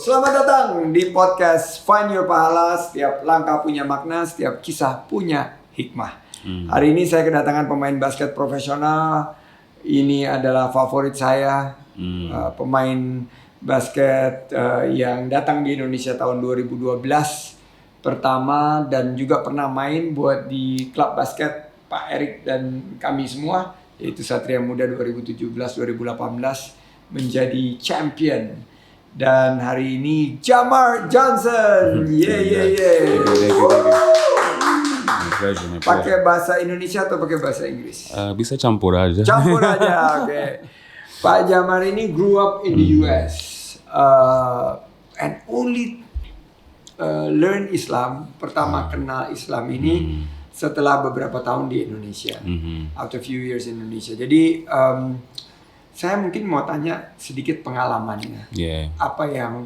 selamat datang di podcast Find Your Pahala. Setiap langkah punya makna, setiap kisah punya hikmah. Hari ini saya kedatangan pemain basket profesional. Ini adalah favorit saya, pemain basket yang datang di Indonesia tahun 2012 pertama, dan juga pernah main buat di klub basket Pak Erik dan kami semua, yaitu Satria Muda 2017-2018 menjadi champion. Dan hari ini Jamar Johnson. Pakai bahasa Indonesia atau pakai bahasa Inggris? Bisa campur aja. Campur aja, oke. Pak Jamar ini grew up in the US and only learn Islam, pertama kenal Islam ini setelah beberapa tahun di Indonesia, after few years in Indonesia. Jadi saya mungkin mau tanya sedikit pengalamannya. Apa yang,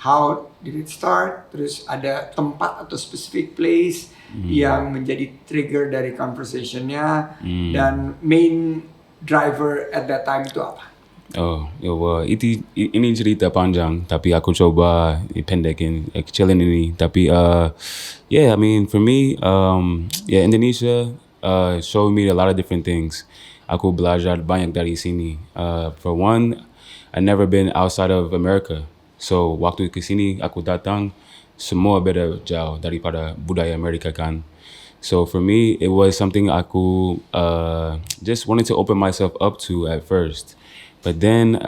how did it start? Terus ada tempat atau specific place yang menjadi trigger dari conversationnya, dan main driver at that time itu apa? Ini cerita panjang, tapi aku coba pendekin, kecilin ini. Tapi I mean for me, Indonesia showed me a lot of different things. Aku belajar banyak dari sini. For one, I never been outside of America. So waktu ke sini aku datang, semua beda jauh daripada budaya Amerika kan. So for me, it was something aku just wanted to open myself up to at first. But then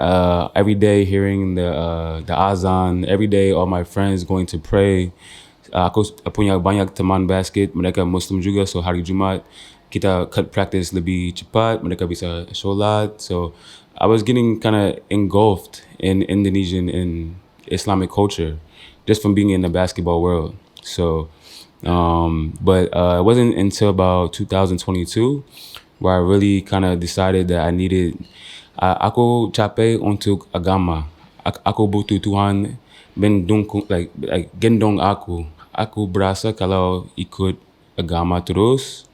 every day hearing the azan, every day all my friends going to pray. Aku punya banyak teman basket, mereka Muslim juga, so hari Jumat kita cut practice lebih cepat, mereka bisa sholat. So I was getting kind of engulfed in Indonesian and Islamic culture just from being in the basketball world. So but it wasn't until about 2022 where I really kind of decided that I needed, aku capek untuk agama. Aku butuh Tuhan gendong aku. Aku berasa kalau ikut agama terus,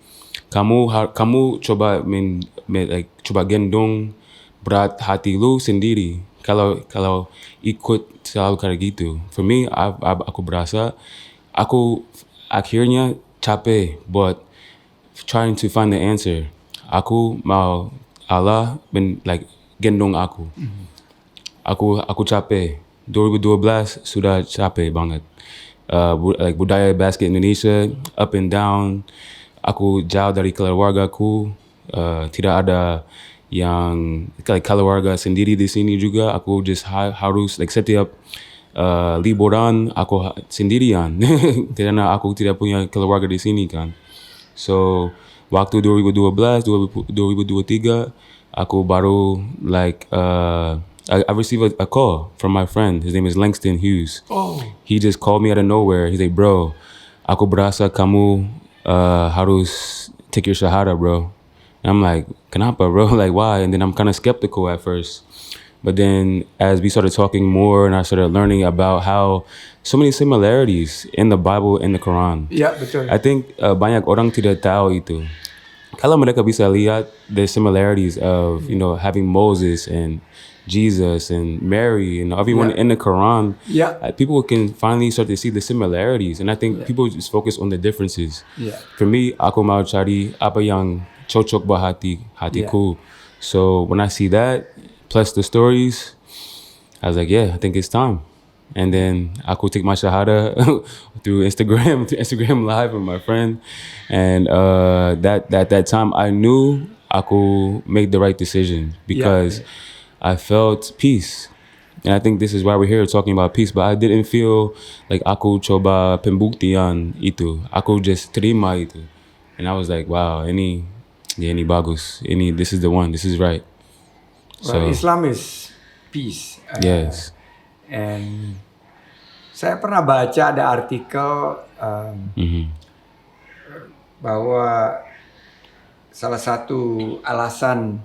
kamu coba coba gendong berat hati lu sendiri. Kalau ikut selalu kayak gitu. For me, aku berasa aku akhirnya capek buat trying to find the answer. Aku mau Allah gendong aku. Aku capek. 2012 sudah capek banget. Budaya basket Indonesia up and down. Aku jauh dari keluargaku, tidak ada yang keluarga sendiri di sini juga. Aku just harus setiap liburan aku sendirian karena aku tidak punya keluarga di sini kan. So waktu 2012, 2023 aku baru I received a call from my friend. His name is Langston Hughes. He just called me out of nowhere. He's like, bro, aku berasa kamu harus take your shahada, bro. And I'm like, kenapa, bro? Like, why? And then I'm kind of skeptical at first. But then as we started talking more and I started learning about how so many similarities in the Bible and the Quran. Ya, betul. I think banyak orang tidak tahu itu. Kalau mereka bisa lihat the similarities of, having Moses and Jesus and Mary and everyone in the Quran, people can finally start to see the similarities. And I think people just focus on the differences. For me, aku mau cari apa yang cocok buat hatiku. So when I see that, plus the stories, I was like, I think it's time. And then aku take my shahada through Instagram live with my friend. And that time I knew aku made the right decision because I felt peace. And I think this is why we're here talking about peace. But I didn't feel like aku coba pembuktian itu. Aku just terima itu. And I was like, wow, ini bagus. This is the one. This is right. Well, Islam is peace. Yes. And saya pernah baca ada artikel bahwa salah satu alasan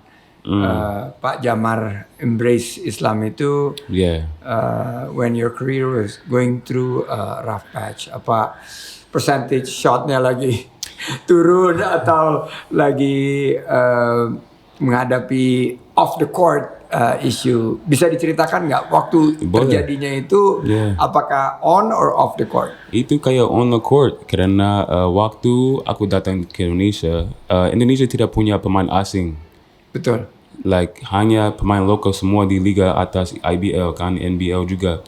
Pak Jamar embrace Islam itu when your career was going through a rough patch, percentage shotnya lagi turun atau lagi menghadapi off the court issue. Bisa diceritakan nggak waktu Boleh. terjadinya itu apakah on or off the court? Itu kayak on the court karena waktu aku datang ke Indonesia, Indonesia tidak punya pemain asing. Betul. Like hanya pemain lokal semua di liga atas IBL kan, NBL juga.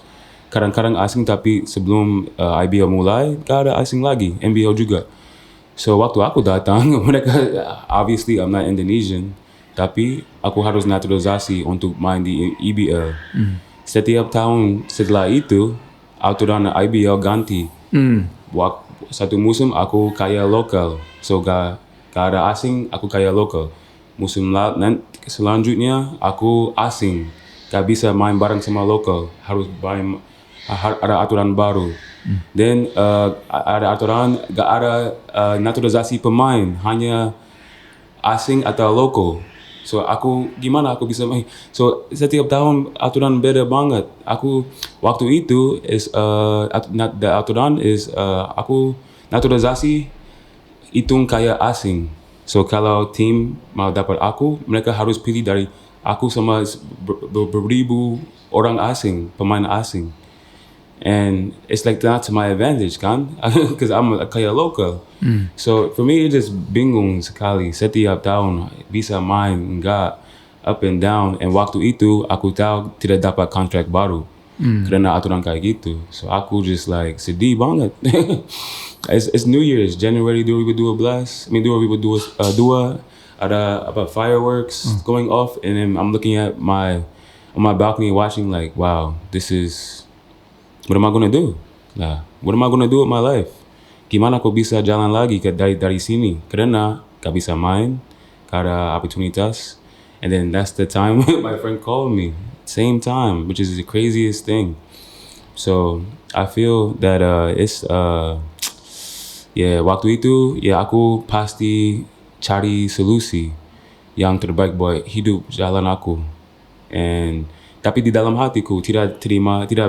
Kadang-kadang asing tapi sebelum IBL mulai gak ada asing lagi, NBL juga. So waktu aku datang mereka obviously I'm not Indonesian, tapi aku harus naturalisasi untuk main di IBL. Setiap tahun setelah itu aturan IBL ganti. Satu musim aku kayak lokal, so gak ada asing, aku kayak lokal. Musim selanjutnya aku asing, gak bisa main bareng sama lokal, harus main, ada aturan baru. Dan ada aturan gak ada naturalisasi pemain, hanya asing atau lokal. So gimana aku bisa main? So setiap tahun aturan beda banget. Aku waktu itu aturan aku naturalisasi hitung kayak asing. So kalau tim mau dapat aku, mereka harus pilih dari aku sama beribu orang asing, pemain asing. And it's like not to my advantage kan, because I'm kayak local. So for me it just bingung sekali. Setiap tahun bisa main enggak, up and down. And waktu itu aku tahu tidak dapat kontrak baru karena aturan kayak gitu. So aku just like sedih banget. It's New Year's, January 2012. I mean 2022 ada fireworks going off, and then I'm looking at on my balcony watching like, wow, this is what am I gonna do? Nah, what am I gonna do with my life? Gimana aku bisa jalan lagi dari sini? Karena gak bisa main, gak ada opportunitas. And then that's the time my friend called me, same time, which is the craziest thing. So I feel that waktu itu aku pasti cari solusi yang terbaik buat hidup jalan aku. And tapi di dalam hatiku tidak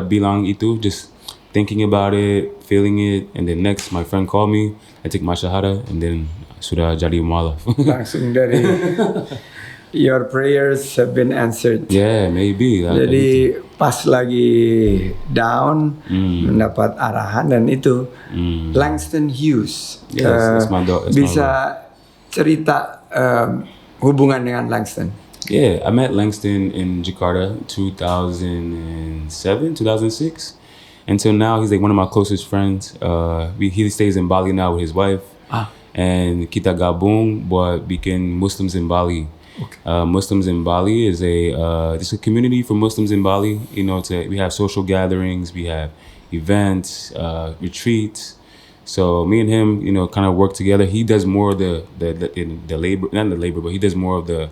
bilang itu, just thinking about it, feeling it, and then next my friend called me, I take my shahada, and then sudah jadi mualaf. Langsung dari your prayers have been answered. Yeah, maybe. Jadi pas lagi down mendapat arahan dan itu Langston Hughes. Yes, it's my bisa cerita hubungan dengan Langston? Yeah, I met Langston in Jakarta 2007, 2006. Until now, he's like one of my closest friends. He stays in Bali now with his wife. And kita gabung buat bikin Muslims in Bali. Okay. Muslims in Bali is just a community for Muslims in Bali. You know, we have social gatherings, we have events, retreats. So me and him, you know, kind of work together. He does more of the labor, not the labor, but he does more of the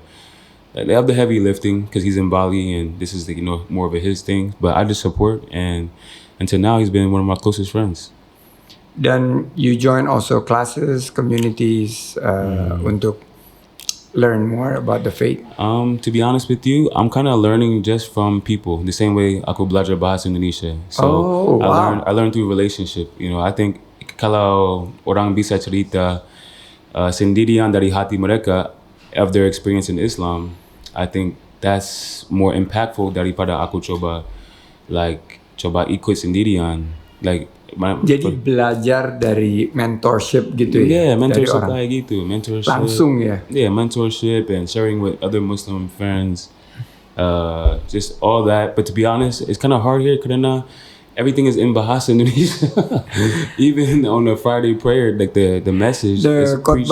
heavy lifting because he's in Bali and this is more of his thing. But I just support, and until now he's been one of my closest friends. Dan you join also classes, communities untuk learn more about the faith? To be honest with you, I'm kind of learning just from people. The same way aku belajar bahasa Indonesia. So I learned through relationship. You know, I think kalau orang bisa cerita sendirian dari hati mereka of their experience in Islam, I think that's more impactful daripada aku coba ikut sendirian. Jadi belajar dari mentorship gitu ya? Yeah, mentorship kayak gitu. Mentorship. Langsung ya? Yeah, mentorship and sharing with other Muslim friends. Just all that. But to be honest, it's kind of hard here karena everything is in Bahasa Indonesia. Even on the Friday prayer, like the message is preached.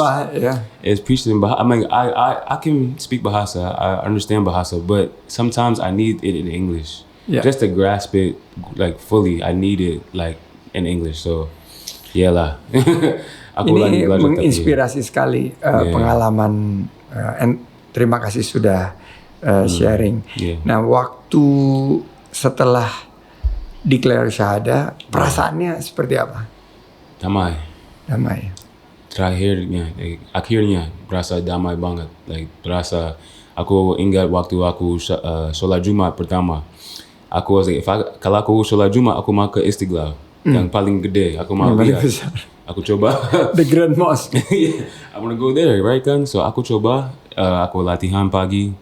It's preached in Bahasa. I mean, I can speak Bahasa. I understand Bahasa, but sometimes I need it in English. Yeah. Just to grasp it fully, I need it in English. So, yeah lah. Ini menginspirasi sekali pengalaman. And terima kasih sudah sharing. Yeah. Nah, waktu setelah declare syahada, perasaannya seperti apa? Damai. Akhirnya berasa damai banget. Berasa, aku ingat waktu aku sholat Jumat pertama. Aku kalau aku sholat Jumat, aku mau ke Istiqlal. Yang paling gede, aku mau lihat. Aku coba. The Grand Mosque. Yeah, I wanna go there, right kan? So aku coba, aku latihan pagi,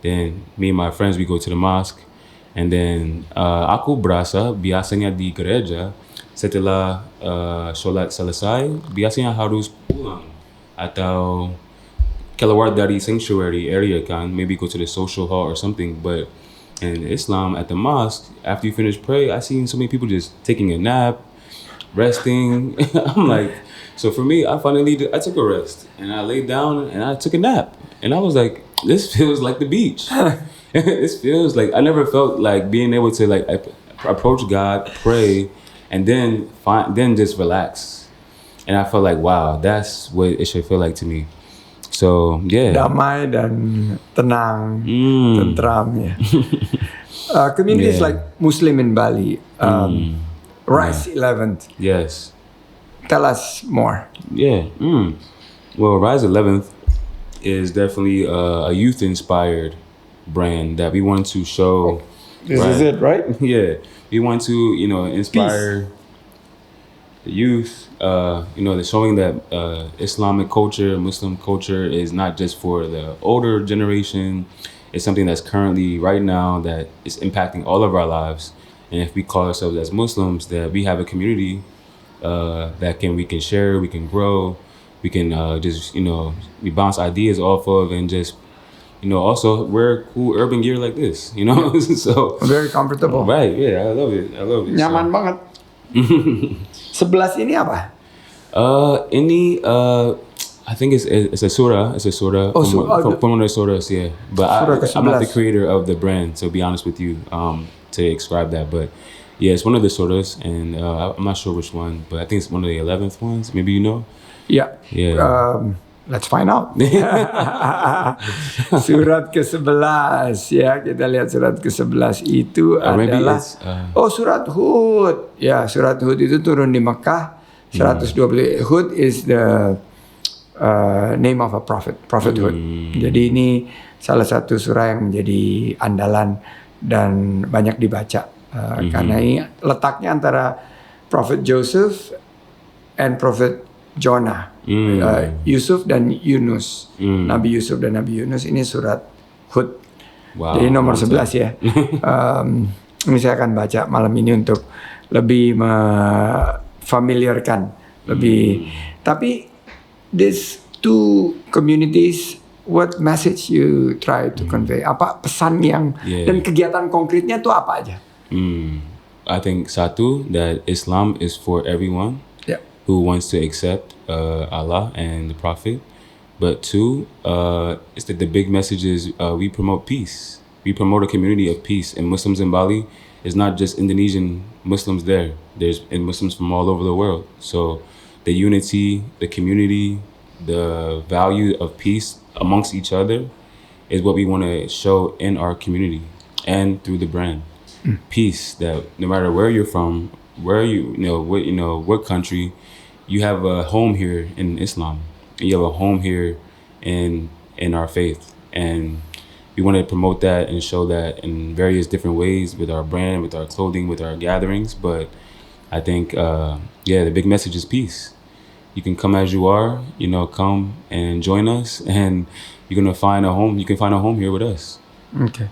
Then me and my friends, we go to the mosque. And then aku berasa biasanya di gereja setelah sholat selesai, biasanya harus pulang atau keluar dari sanctuary area kan, maybe go to the social hall or something. But in Islam, at the mosque, after you finish pray, I seen so many people just taking a nap, resting. I'm like, so for me, I took a rest and I laid down and I took a nap. And I was like, this feels like the beach. This feels like, I never felt like being able to like approach God, pray, and then just relax. And I felt like, wow, that's what it should feel like to me. So yeah. Damai dan tenang, tentram ya. Communities Yeah. like Muslim in Bali, Rise 11th. Yes. Tell us more. Yeah. Well, Rise 11th is definitely a youth-inspired brand that we want to show. This is it, right? Yeah, we want to, inspire the youth. They're showing that Islamic culture, Muslim culture is not just for the older generation. It's something that's currently right now that is impacting all of our lives. And if we call ourselves as Muslims, that we have a community that we can share, we can grow, we can we bounce ideas off of, and just also wear cool urban gear like this, so Very comfortable. right, yeah, I love it. Nyaman banget. 11 ini apa? I think it's a surah. It's a surah from one of the surahs, yeah. But I'm not the creator of the brand, to be honest with you, to describe that. But yeah, it's one of the surahs, and I'm not sure which one, but I think it's one of the 11th ones. Maybe you know. Yeah. Let's find out. Surat ke-11 ya, kita lihat surat ke-11 itu adalah surat Hud. Ya, surat Hud itu turun di Mekah. 120 Hud is the name of a prophet Hud. Jadi ini salah satu surah yang menjadi andalan dan banyak dibaca karena ini letaknya antara Prophet Joseph and Prophet Jonah, Yusuf dan Yunus, Nabi Yusuf dan Nabi Yunus, ini surat Hud. Wow, jadi nomor 11 ya. Ini saya akan baca malam ini untuk lebih familiarkan lebih. Tapi these two communities, what message you try to convey? Apa pesan yang dan kegiatan konkretnya tuh apa aja? I think satu, that Islam is for everyone. Who wants to accept Allah and the Prophet. But two, it's that the big message is we promote peace. We promote a community of peace. And Muslims in Bali is not just Indonesian Muslims there. There's Muslims from all over the world. So the unity, the community, the value of peace amongst each other is what we want to show in our community and through the brand. Peace, that no matter where you're from, what country, you have a home here in Islam. You have a home here in our faith, and we want to promote that and show that in various different ways with our brand, with our clothing, with our gatherings. But I think, the big message is peace. You can come as you are, come and join us, and you're gonna find a home. You can find a home here with us. Okay.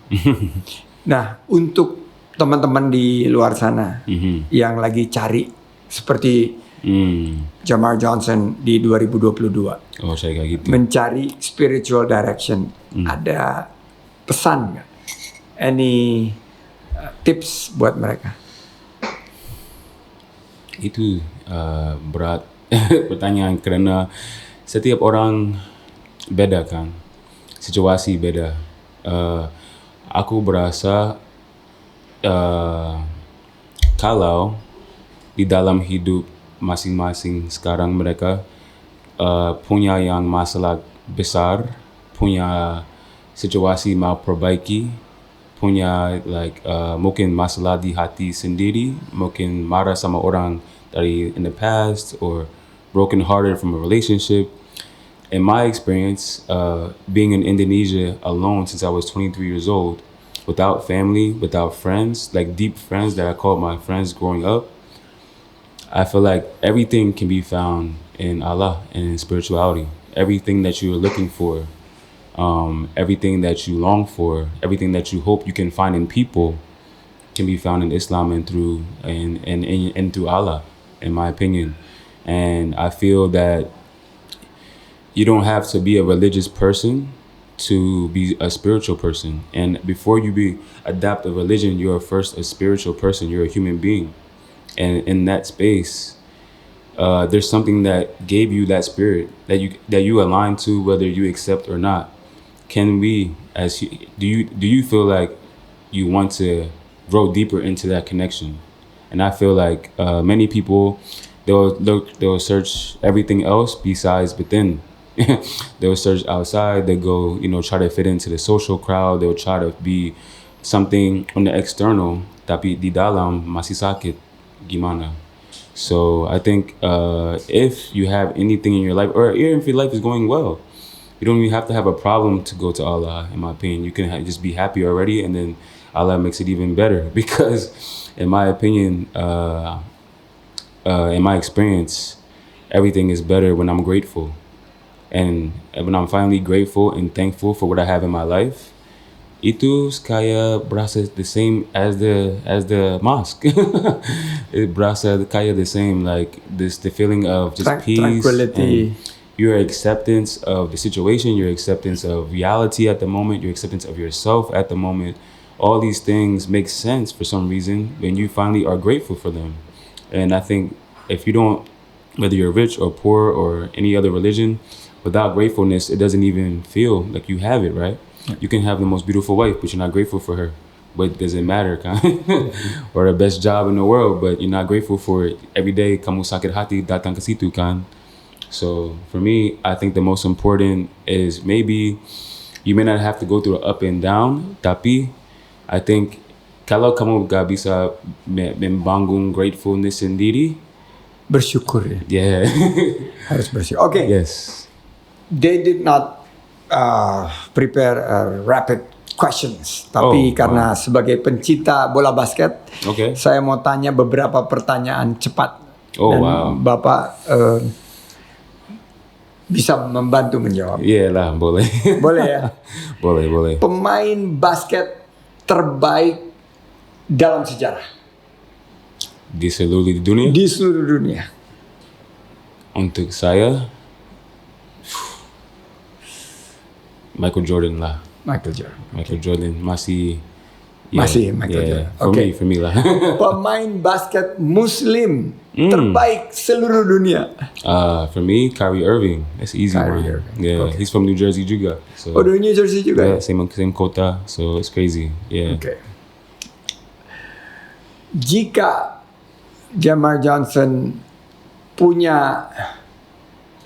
Nah, untuk teman-teman di luar sana yang lagi cari seperti Jamar Johnson di 2022, mencari spiritual direction, ada pesan nggak? Any tips buat mereka? Itu berat pertanyaan karena setiap orang beda kan, situasi beda. Aku berasa kalau di dalam hidup masing-masing sekarang mereka punya yang masalah besar, punya situasi mau perbaiki, punya mungkin masalah di hati sendiri, mungkin marah sama orang dari in the past, or broken hearted from a relationship. In my experience, being in Indonesia alone since I was 23 years old, without family, without friends, like deep friends that I called my friends growing up, I feel like everything can be found in Allah and in spirituality. Everything that you're looking for, everything that you long for, everything that you hope you can find in people, can be found in Islam and through Allah, in my opinion. And I feel that you don't have to be a religious person to be a spiritual person. And before you adapt a religion, you're first a spiritual person. You're a human being. And in that space, there's something that gave you that spirit that you align to, whether you accept or not. Can we, do you feel like you want to grow deeper into that connection? And I feel like many people, they'll search everything else besides within. They'll search outside. They go, try to fit into the social crowd. They'll try to be something on the external, tapi di dalam masih sakit gimana. So I think if you have anything in your life, or even if your life is going well, you don't even have to have a problem to go to Allah, in my opinion. You can just be happy already, and then Allah makes it even better. Because in my opinion, in my experience, everything is better when I'm grateful. And when I'm finally grateful and thankful for what I have in my life, itu kaya berasa the same as the mosque. It berasa kaya the same, like the feeling of just peace, tranquility, and your acceptance of the situation, your acceptance of reality at the moment, your acceptance of yourself at the moment. All these things make sense for some reason when you finally are grateful for them. And I think if you don't, whether you're rich or poor or any other religion, without gratefulness, it doesn't even feel like you have it, right? You can have the most beautiful wife, but you're not grateful for her. But does it matter, kan? Or the best job in the world, but you're not grateful for it. Every day, kamu sakit hati datang ke situ, kan? So for me, I think the most important is maybe you may not have to go through the up and down, tapi I think kalau kamu gak bisa membangun gratefulness sendiri, bersyukur ya. yeah. Harus bersyukur. Okay. Yes. They did not prepare rapid questions, tapi karena sebagai pencinta bola basket, saya mau tanya beberapa pertanyaan cepat. Dan Bapak bisa membantu menjawab. Iya lah, boleh. Boleh ya? Boleh. Pemain basket terbaik dalam sejarah? Di seluruh dunia? Di seluruh dunia. Untuk saya, Michael Jordan lah. Michael Jordan masih Michael Jordan. For me lah. Pemain basket Muslim terbaik seluruh dunia. For me, Kyrie Irving. That's easy. Kyrie Irving. Yeah, he's from New Jersey juga. So, dari New Jersey juga. Yeah, same kota. So it's crazy. Yeah. Okay. Jika Jamar Johnson punya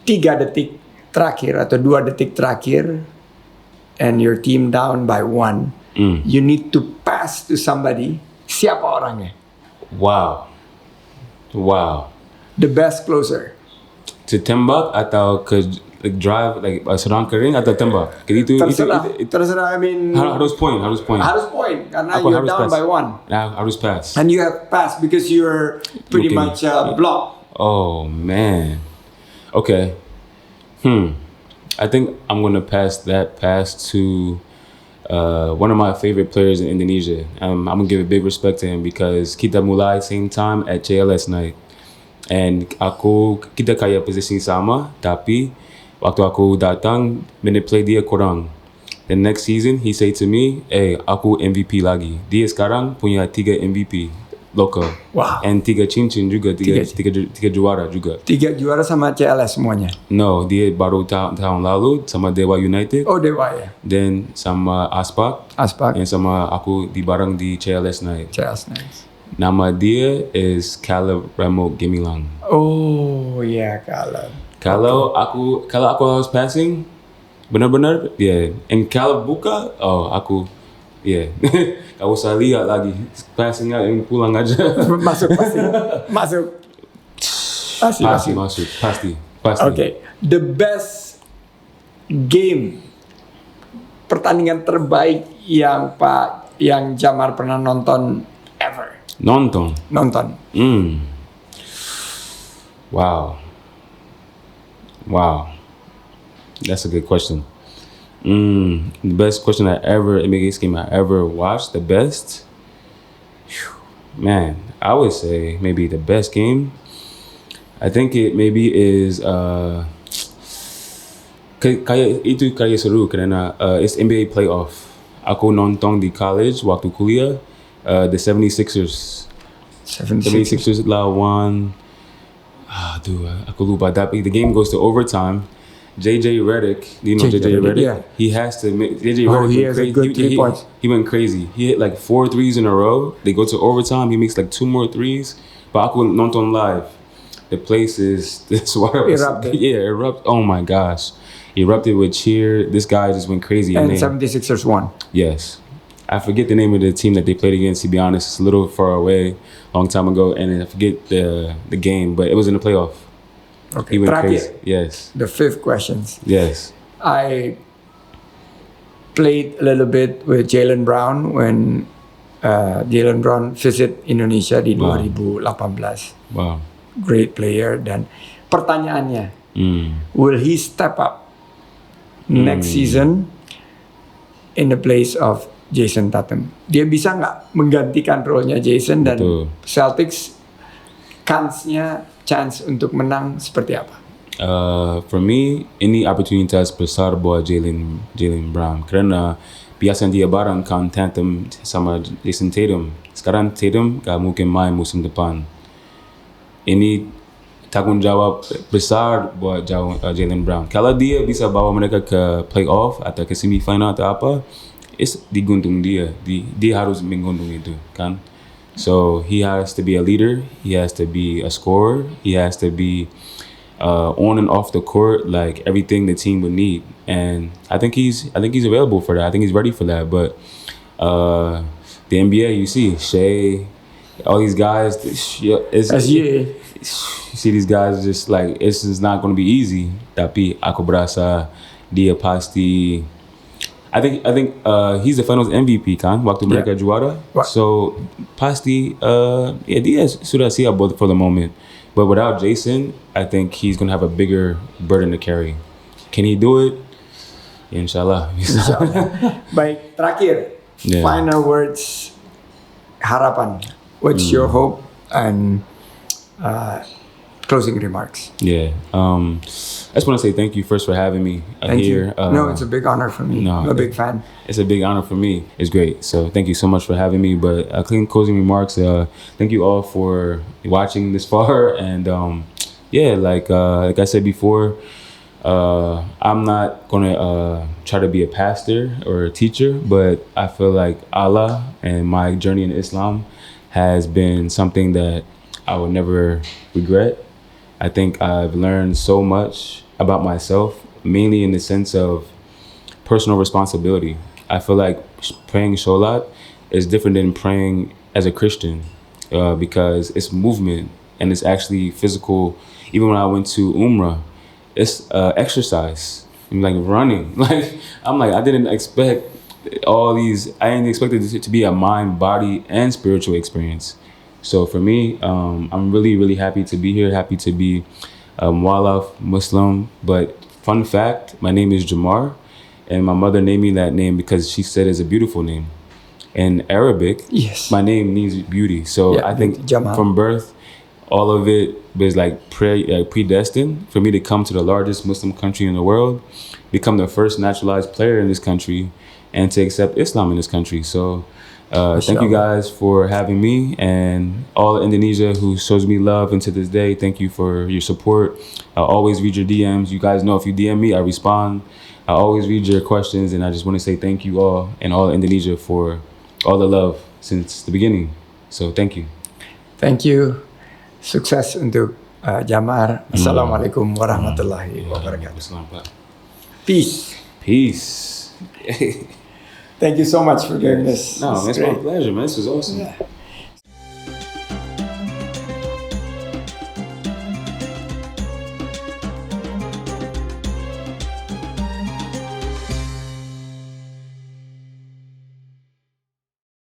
3 detik terakhir atau 2 detik terakhir, and your team down by 1, you need to pass to somebody. Siapa orangnya? Wow. The best closer. To tembak atau ke drive, like serang kering atau tembak? Terserah. I mean, harus point. Harus point karena you're down by 1. Harus pass. And you have pass because you're pretty much blocked. Oh man. Okay. I think I'm gonna pass to one of my favorite players in Indonesia. I'm gonna give a big respect to him because kita mulai same time at JLS night, and kita kaya posisi sama, tapi waktu aku datang minute play dia kurang. The next season he say to me, aku MVP lagi. Dia sekarang punya 3 MVP local. Wow. And 3 cincin juga, 3 juara juga. 3 juara sama CLS semuanya? No, dia baru tahun lalu sama Dewa United. Oh, Dewa ya. Then sama Aspak. And sama aku bareng di CLS Night. Nama dia is Caleb Remo Gemilang. Oh, yeah, Caleb. Kalau aku harus passing, benar-benar, yeah. And Caleb buka, aku, yeah. Kau usah lihat lagi, passing yang pulang aja. Masuk. Pasti. Okay, the best game, pertandingan terbaik yang Jamar pernah nonton ever. Nonton. Wow. That's a good question. The best question NBA game I ever watched. The best, man. I would say maybe the best game. I think it maybe is kayak seru karena it's NBA playoff. Aku nonton di college waktu kuliah. The 76ers. 76ers lawan. Aku lupa. Tapi the game goes to overtime. JJ Redick, do you know JJ Redick? Yeah. He has to make JJ Redick. He has a good 3 points. He went crazy. He hit like 4 threes in a row. They go to overtime. He makes like 2 more threes. But aku nonton live. The place is erupted. Yeah, oh my gosh. Erupted with cheer. This guy just went crazy. And 76ers won. Yes. I forget the name of the team that they played against, to be honest. It's a little far away, long time ago, and I forget the game, but it was in the playoff. Okay. He went Terakhir, crazy. Yes. the 5th questions. Yes. I played a little bit with Jaylen Brown when Jaylen Brown visit Indonesia di 2018. Wow. Great player. Dan pertanyaannya, will he step up next season in the place of Jason Tatum? Dia bisa nggak menggantikan role-nya Jason dan Celtics chance untuk menang seperti apa? For me, any opportunitas besar buat Jaylen Brown. Karena biasanya dia bareng kan Tatum sama Jason Tatum. Sekarang Tatum gak mungkin main musim depan. Ini tanggung jawab besar buat Jaylen Brown. Kalau dia bisa bawa mereka ke playoff atau ke semifinal atau apa, diguntung dia. Dia harus mengguntung itu, kan? So he has to be a leader. He has to be a scorer. He has to be on and off the court, like everything the team would need. And I think he's available for that. I think he's ready for that. But the NBA, you see Shea, all these guys. You see these guys just like it's just not going to be easy. Tapi aku berasa dia pasti. I think he's the Finals MVP kan waktu mereka juara. So pasti dia sudah siap for the moment. But without Jason, I think he's gonna have a bigger burden to carry. Can he do it? Inshallah. Baik, terakhir, final words, harapan. What's your hope and closing remarks? Yeah. I just want to say thank you first for having me here. No, it's a big honor for me. I'm a big fan. It's a big honor for me. It's great. So thank you so much for having me. But closing remarks. Thank you all for watching this far. And like I said before, I'm not gonna try to be a pastor or a teacher, but I feel like Allah and my journey in Islam has been something that I will never regret. I think I've learned so much about myself, mainly in the sense of personal responsibility. I feel like praying Sholat is different than praying as a Christian because it's movement and it's actually physical. Even when I went to Umrah, it's exercise. I'm like running. I didn't expect all these. I didn't expect it to be a mind, body, and spiritual experience. So for me, I'm really, really happy to be here. Happy to be Wallaf Muslim. But fun fact, my name is Jamar, and my mother named me that name because she said it's a beautiful name. In Arabic, my name means beauty. So I think from birth, all of it was like predestined for me to come to the largest Muslim country in the world, become the first naturalized player in this country, and to accept Islam in this country. So thank you guys for having me, and all Indonesia who shows me love, and to this day, thank you for your support. I always read your DMs. You guys know if you DM me, I respond. I always read your questions, and I just want to say thank you all and all Indonesia for all the love since the beginning. So thank you. Thank you. Sukses untuk Jamar. Assalamualaikum warahmatullahi wabarakatuh. Peace. Peace. Thank you so much for doing this. No, it's my pleasure, man. This was awesome. Yeah.